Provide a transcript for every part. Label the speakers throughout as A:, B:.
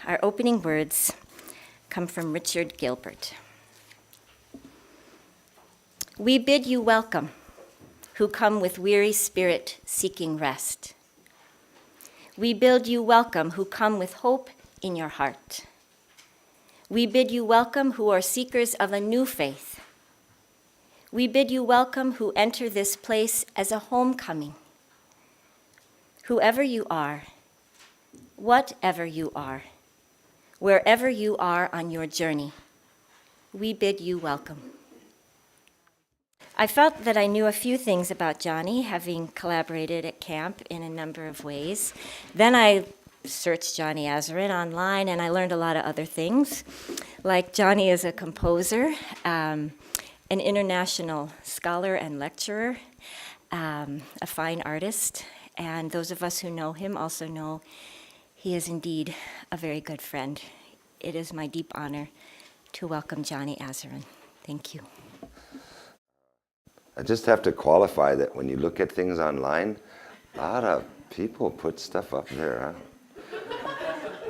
A: Our opening words come from Richard Gilbert. We bid you welcome, who come with weary spirit seeking rest. We bid you welcome, who come with hope in your heart. We bid you welcome, who are seekers of a new faith. We bid you welcome, who enter this place as a homecoming. Whoever you are, whatever you are, wherever you are on your journey, we bid you welcome. I felt that I knew a few things about Johnnie, having collaborated at camp in a number of ways. Then I searched Johnnie Aseron online, and I learned a lot of other things, like Johnnie is a composer, an international scholar and lecturer, a fine artist, and those of us who know him also know he is indeed a very good friend. It is my deep honor to welcome Johnnie Aseron. Thank you.
B: I just have to qualify that when you look at things online, a lot of people put stuff up there.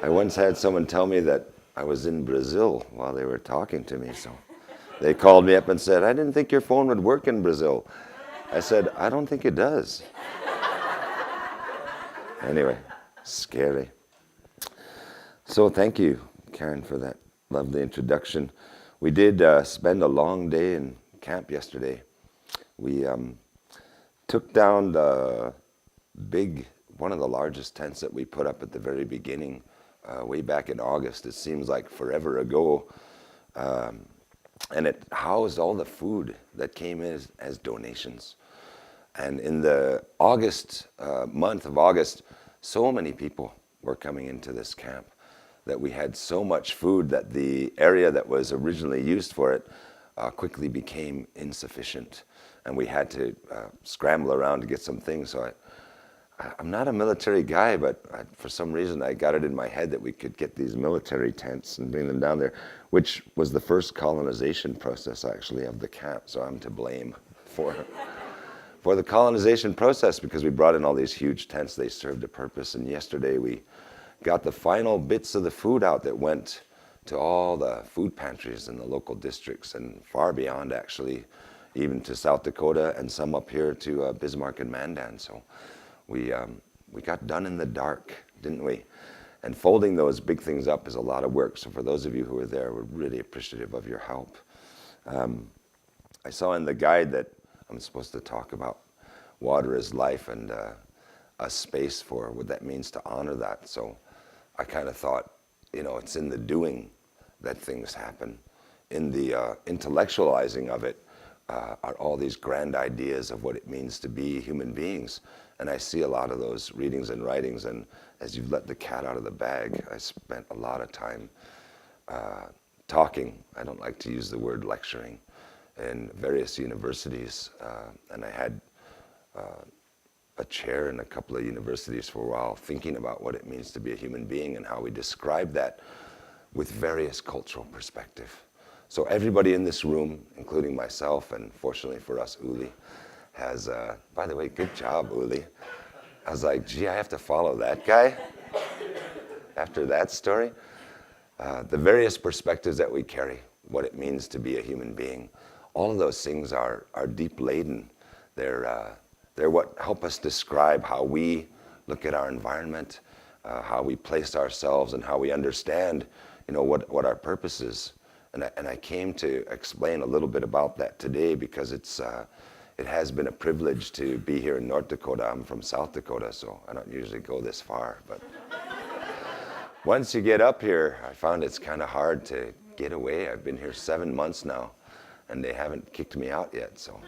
B: I once had someone tell me that I was in Brazil while they were talking to me, so they called me up and said, I didn't think your phone would work in Brazil. I said, I don't think it does. Anyway, scary. So thank you, Karen, for that lovely introduction. We did spend a long day in camp yesterday. We took down one of the largest tents that we put up at the very beginning, way back in August. It seems like forever ago. And it housed all the food that came in as donations. And in the month of August, so many people were coming into this camp that we had so much food that the area that was originally used for it quickly became insufficient. And we had to scramble around to get some things. So I'm not a military guy, but for some reason I got it in my head that we could get these military tents and bring them down there, which was the first colonization process actually of the camp. So I'm to blame for the colonization process, because we brought in all these huge tents. They served a purpose. And yesterday we got the final bits of the food out that went to all the food pantries in the local districts and far beyond, actually, even to South Dakota and some up here to Bismarck and Mandan. So we got done in the dark, didn't we? And folding those big things up is a lot of work. So for those of you who were there, we're really appreciative of your help. I saw in the guide that I'm supposed to talk about water is life and a space for what that means to honor that. So I kind of thought, it's in the doing that things happen. In the intellectualizing of it are all these grand ideas of what it means to be human beings. And I see a lot of those readings and writings. And as you've let the cat out of the bag, I spent a lot of time talking. I don't like to use the word lecturing in various universities. And I had a chair in a couple of universities for a while, thinking about what it means to be a human being and how we describe that with various cultural perspective. So everybody in this room, including myself, and fortunately for us, Uli, has, by the way, good job, Uli. I was like, gee, I have to follow that guy after that story. The various perspectives that we carry, what it means to be a human being, all of those things are deep laden. They're what help us describe how we look at our environment, how we place ourselves, and how we understand, what our purpose is. And I came to explain a little bit about that today, because it has been a privilege to be here in North Dakota. I'm from South Dakota, so I don't usually go this far. But once you get up here, I found it's kind of hard to get away. I've been here 7 months now, and they haven't kicked me out yet, so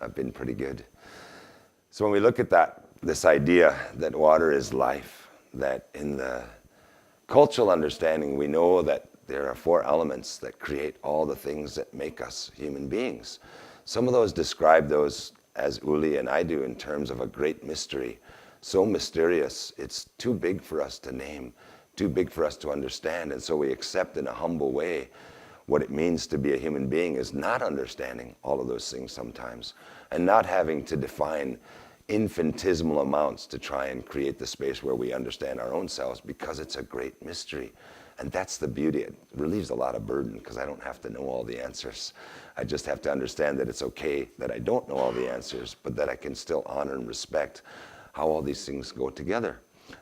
B: I've been pretty good. So when we look at this idea that water is life, that in the cultural understanding we know that there are 4 elements that create all the things that make us human beings. Some of those describe those, as Uli and I do, in terms of a great mystery. So mysterious, it's too big for us to name, too big for us to understand. And so we accept in a humble way what it means to be a human being is not understanding all of those things sometimes, and not having to define infinitesimal amounts to try and create the space where we understand our own selves, because it's a great mystery. And that's the beauty. It relieves a lot of burden, because I don't have to know all the answers. I just have to understand that it's okay that I don't know all the answers, but that I can still honor and respect how all these things go together.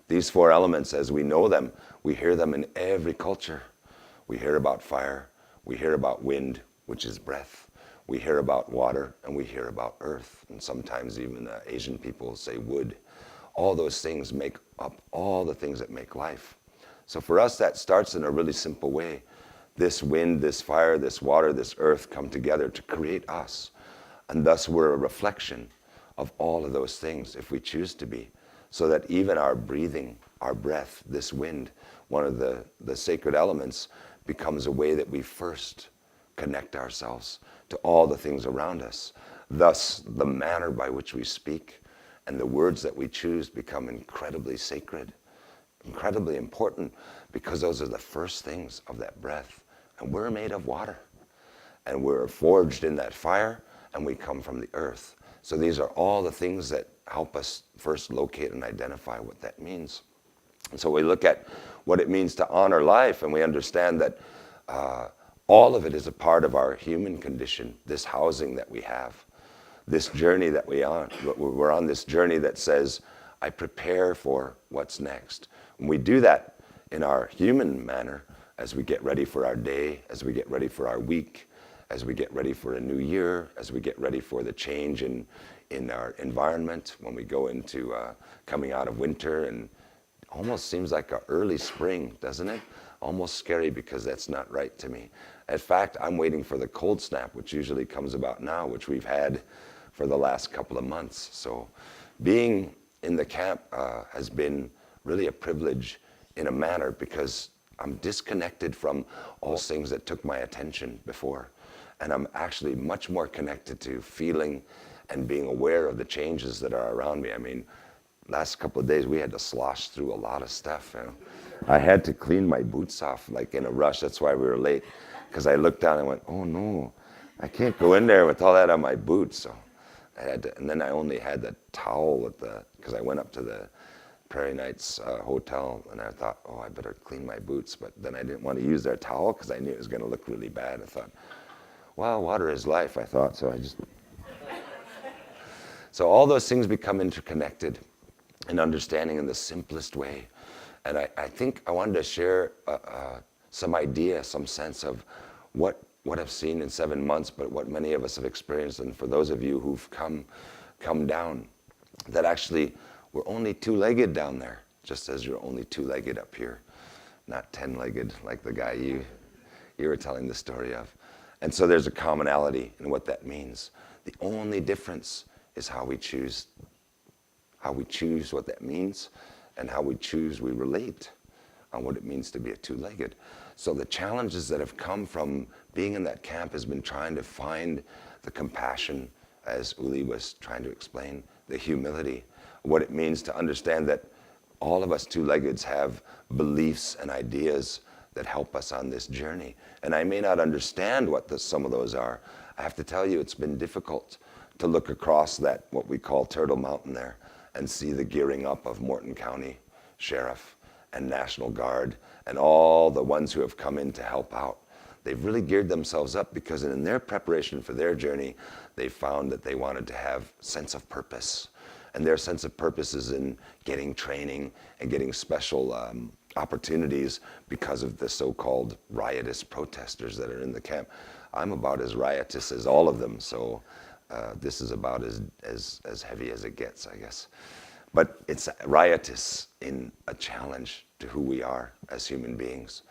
B: These four elements, as we know them, we hear them in every culture. We hear about fire, we hear about wind, which is breath. We hear about water, and we hear about earth. And sometimes even Asian people say wood. All those things make up all the things that make life. So for us, that starts in a really simple way. This wind, this fire, this water, this earth come together to create us. And thus we're a reflection of all of those things, if we choose to be. So that even our breathing, our breath, this wind, one of the sacred elements, becomes a way that we first connect ourselves to all the things around us. Thus, the manner by which we speak and the words that we choose become incredibly sacred, incredibly important, because those are the first things of that breath. And we're made of water, and we're forged in that fire, and we come from the earth. So these are all the things that help us first locate and identify what that means. And so we look at what it means to honor life, and we understand that all of it is a part of our human condition, this housing that we have, this journey that we're on this journey that says, I prepare for what's next. And we do that in our human manner as we get ready for our day, as we get ready for our week, as we get ready for a new year, as we get ready for the change in our environment, when we go into coming out of winter, and almost seems like an early spring, doesn't it? Almost scary, because that's not right to me. In fact, I'm waiting for the cold snap, which usually comes about now, which we've had for the last couple of months. So being in the camp has been really a privilege in a manner, because I'm disconnected from all things that took my attention before. And I'm actually much more connected to feeling and being aware of the changes that are around me. I mean, last couple of days we had to slosh through a lot of stuff. You know? I had to clean my boots off like in a rush. That's why we were late, because I looked down and went, oh no, I can't go in there with all that on my boots. So I had to, and then I only had the towel because I went up to the Prairie Knights hotel, and I thought, oh, I better clean my boots. But then I didn't want to use their towel because I knew it was going to look really bad. I thought, well, water is life, I thought. So all those things become interconnected in understanding in the simplest way. And I think I wanted to share some idea, some sense of what I've seen in 7 months, but what many of us have experienced. And for those of you who've come down, that actually we're only two-legged down there, just as you're only two-legged up here, not 10-legged like the guy you were telling the story of. And so there's a commonality in what that means. The only difference is how we choose what that means, and how we relate on what it means to be a two-legged. So the challenges that have come from being in that camp has been trying to find the compassion, as Uli was trying to explain, the humility, what it means to understand that all of us two-leggeds have beliefs and ideas that help us on this journey. And I may not understand what some of those are. I have to tell you, it's been difficult to look across that, what we call Turtle Mountain there, and see the gearing up of Morton County Sheriff and National Guard and all the ones who have come in to help out. They've really geared themselves up, because in their preparation for their journey, they found that they wanted to have sense of purpose. And their sense of purpose is in getting training and getting special opportunities because of the so-called riotous protesters that are in the camp. I'm about as riotous as all of them, so this is about as heavy as it gets, I guess. But it's riotous in a challenge to who we are as human beings.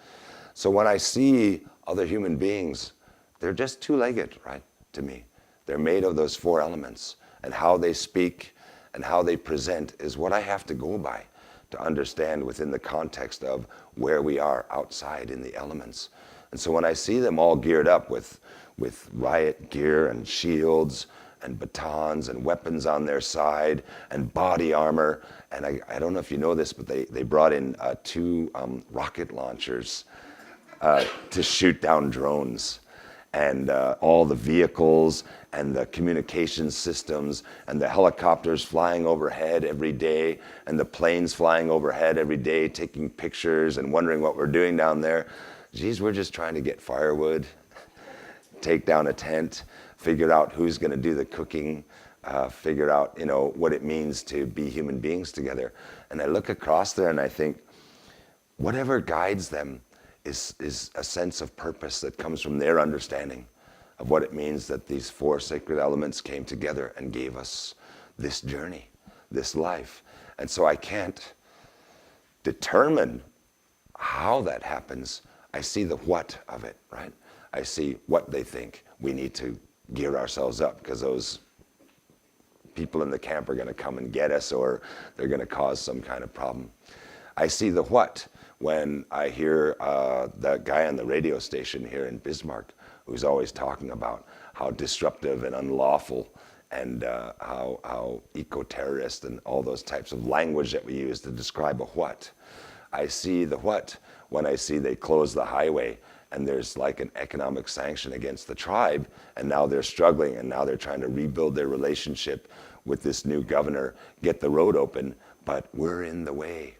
B: So when I see other human beings, they're just two-legged, right, to me. They're made of those four elements, and how they speak and how they present is what I have to go by to understand within the context of where we are outside in the elements. And so when I see them all geared up with riot gear and shields and batons and weapons on their side and body armor, and I don't know if you know this, but they brought in 2 rocket launchers to shoot down drones. and all the vehicles and the communication systems and the helicopters flying overhead every day and the planes flying overhead every day, taking pictures and wondering what we're doing down there. Geez, we're just trying to get firewood, take down a tent, figure out who's going to do the cooking, figure out, what it means to be human beings together. And I look across there and I think, whatever guides them is a sense of purpose that comes from their understanding of what it means that these four sacred elements came together and gave us this journey, this life. And so I can't determine how that happens. I see the what of it, right? I see what they think. We need to gear ourselves up because those people in the camp are going to come and get us, or they're going to cause some kind of problem. I see the what when I hear that guy on the radio station here in Bismarck who's always talking about how disruptive and unlawful and how eco-terrorist and all those types of language that we use to describe a what. I see the what when I see they close the highway and there's like an economic sanction against the tribe, and now they're struggling, and now they're trying to rebuild their relationship with this new governor, get the road open, but we're in the way.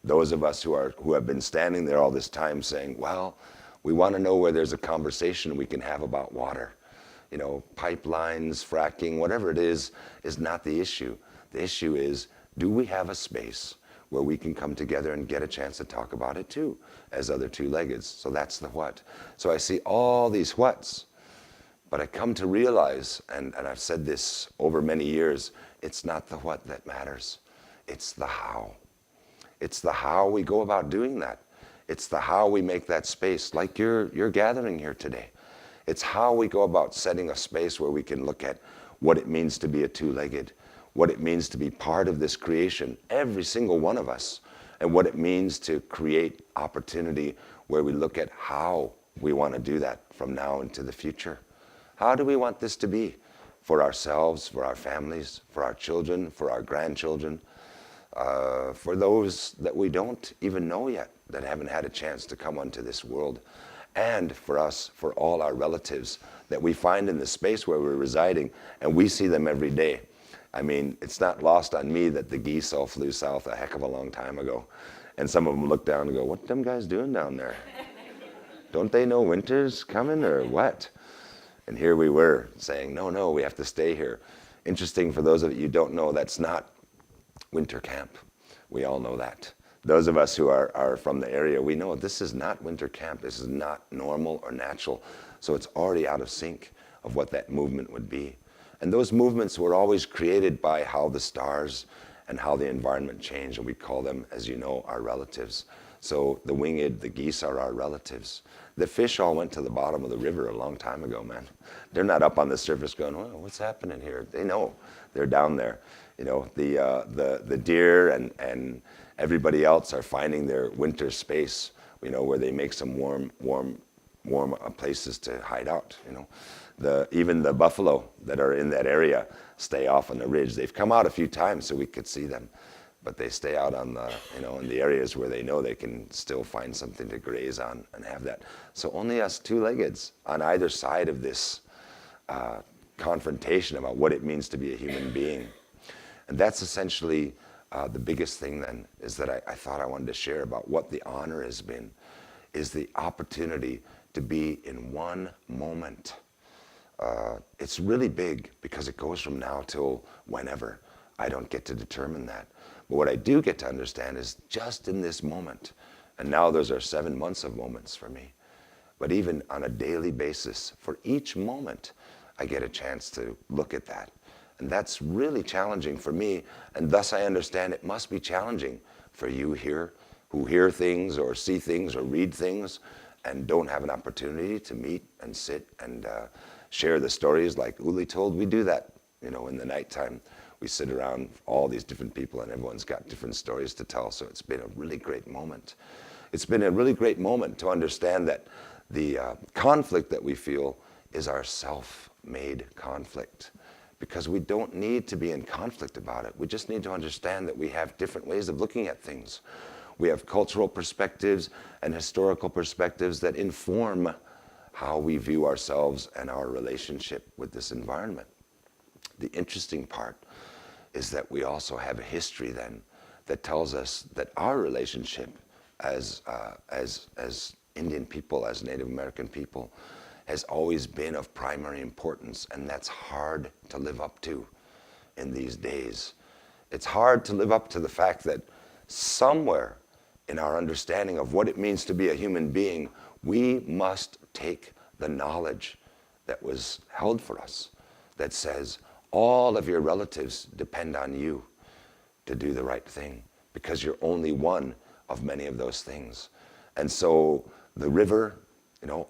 B: Those of us who have been standing there all this time saying, well, we want to know where there's a conversation we can have about water. Pipelines, fracking, whatever it is not the issue. The issue is, do we have a space where we can come together and get a chance to talk about it too, as other two-leggeds? So that's the what. So I see all these whats, but I come to realize, and I've said this over many years, it's not the what that matters. It's the how. It's the how we go about doing that. It's the how we make that space, like you're gathering here today. It's how we go about setting a space where we can look at what it means to be a two-legged, what it means to be part of this creation, every single one of us, and what it means to create opportunity where we look at how we want to do that from now into the future. How do we want this to be for ourselves, for our families, for our children, for our grandchildren, for those that we don't even know yet, that haven't had a chance to come onto this world, and for us, for all our relatives that we find in the space where we're residing, and we see them every day. I mean, it's not lost on me that the geese all flew south a heck of a long time ago, and some of them look down and go, what them guys doing down there? Don't they know winter's coming or what? And here we were saying, no, we have to stay here. Interesting, for those of you who don't know, that's not winter camp. We all know that. Those of us who are from the area, we know this is not winter camp. This is not normal or natural. So it's already out of sync of what that movement would be. And those movements were always created by how the stars and how the environment changed. And we call them, as you know, our relatives. So the winged, the geese are our relatives. The fish all went to the bottom of the river a long time ago, man. They're not up on the surface going, well, what's happening here? They know they're down there. The deer and everybody else are finding their winter space, where they make some warm places to hide out. Even the buffalo that are in that area stay off on the ridge. They've come out a few times so we could see them, but they stay out on the, in the areas where they know they can still find something to graze on and have that. So only us two-leggeds on either side of this confrontation about what it means to be a human being. And that's essentially the biggest thing then, is that I thought I wanted to share about what the honor has been, is the opportunity to be in one moment. It's really big because it goes from now till whenever. I don't get to determine that. But what I do get to understand is just in this moment, and now those are 7 months of moments for me, but even on a daily basis, for each moment, I get a chance to look at that. And that's really challenging for me, and thus I understand it must be challenging for you here who hear things or see things or read things and don't have an opportunity to meet and sit and share the stories like Uli told. We do that, in the nighttime. We sit around all these different people and everyone's got different stories to tell. So it's been a really great moment. It's been a really great moment to understand that the conflict that we feel is our self-made conflict. Because we don't need to be in conflict about it. We just need to understand that we have different ways of looking at things. We have cultural perspectives and historical perspectives that inform how we view ourselves and our relationship with this environment. The interesting part is that we also have a history then that tells us that our relationship as Indian people, as Native American people, has always been of primary importance, and that's hard to live up to in these days. It's hard to live up to the fact that somewhere in our understanding of what it means to be a human being, we must take the knowledge that was held for us that says all of your relatives depend on you to do the right thing because you're only one of many of those things. And so the river,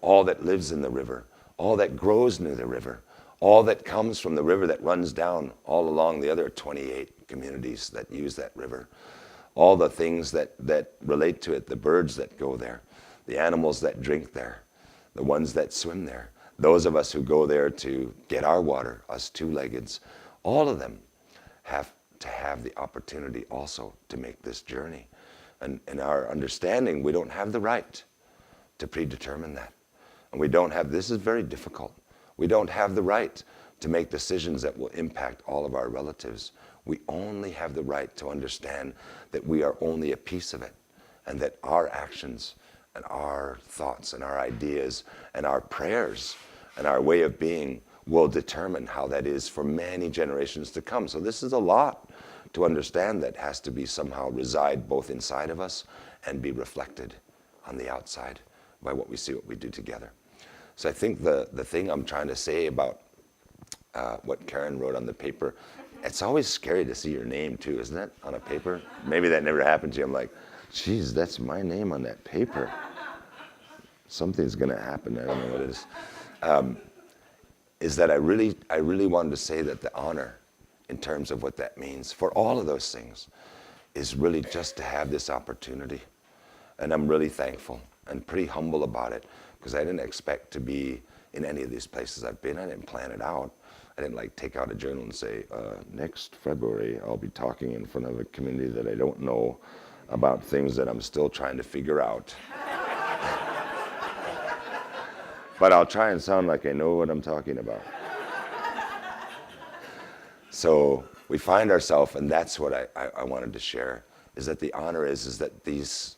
B: all that lives in the river, all that grows near the river, all that comes from the river that runs down all along the other 28 communities that use that river, all the things that relate to it, the birds that go there, the animals that drink there, the ones that swim there, those of us who go there to get our water, us two-leggeds, all of them have to have the opportunity also to make this journey. And in our understanding, we don't have the right to predetermine that. And we don't have, this is very difficult. We don't have the right to make decisions that will impact all of our relatives. We only have the right to understand that we are only a piece of it, and that our actions and our thoughts and our ideas and our prayers and our way of being will determine how that is for many generations to come. So this is a lot to understand that has to be somehow reside both inside of us and be reflected on the outside by what we see, what we do together. So I think the thing I'm trying to say about what Karen wrote on the paper, it's always scary to see your name too, isn't it, on a paper? Maybe that never happened to you. I'm like, geez, that's my name on that paper. Something's gonna happen, I don't know what it is. Is that I really wanted to say that the honor in terms of what that means for all of those things is really just to have this opportunity. And I'm really thankful and pretty humble about it because I didn't expect to be in any of these places I've been. I didn't plan it out. I didn't like take out a journal and say, next February I'll be talking in front of a community that I don't know about things that I'm still trying to figure out. But I'll try and sound like I know what I'm talking about. So we find ourselves, and that's what I wanted to share, is that the honor is that these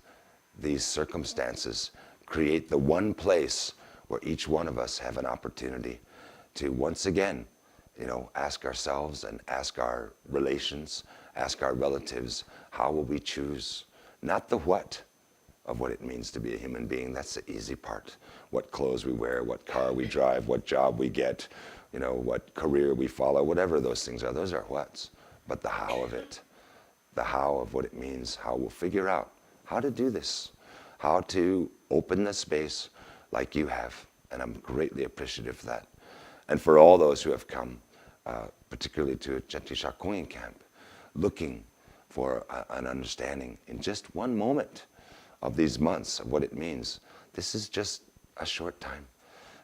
B: circumstances create the one place where each one of us have an opportunity to once again, ask ourselves and ask our relations, ask our relatives, how will we choose? Not the what of what it means to be a human being. That's the easy part. What clothes we wear, what car we drive, what job we get, what career we follow, whatever those things are. Those are whats. But the how of it, the how of what it means, how we'll figure out how to do this, how to open the space like you have. And I'm greatly appreciative of that. And for all those who have come, particularly to Oceti Sakowin Camp, looking for an understanding in just one moment of these months of what it means. This is just a short time.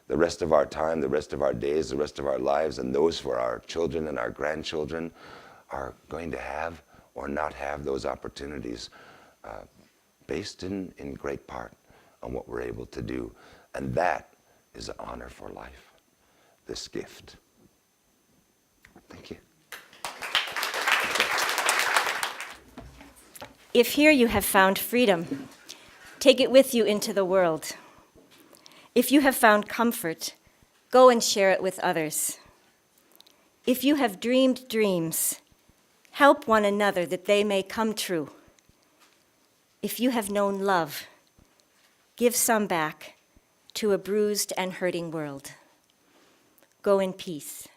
B: The rest of our time, the rest of our days, the rest of our lives, and those for our children and our grandchildren are going to have or not have those opportunities based in great part on what we're able to do. And that is an honor for life, this gift. Thank you.
A: If here you have found freedom, take it with you into the world. If you have found comfort, go and share it with others. If you have dreamed dreams, help one another that they may come true. If you have known love, give some back to a bruised and hurting world. Go in peace.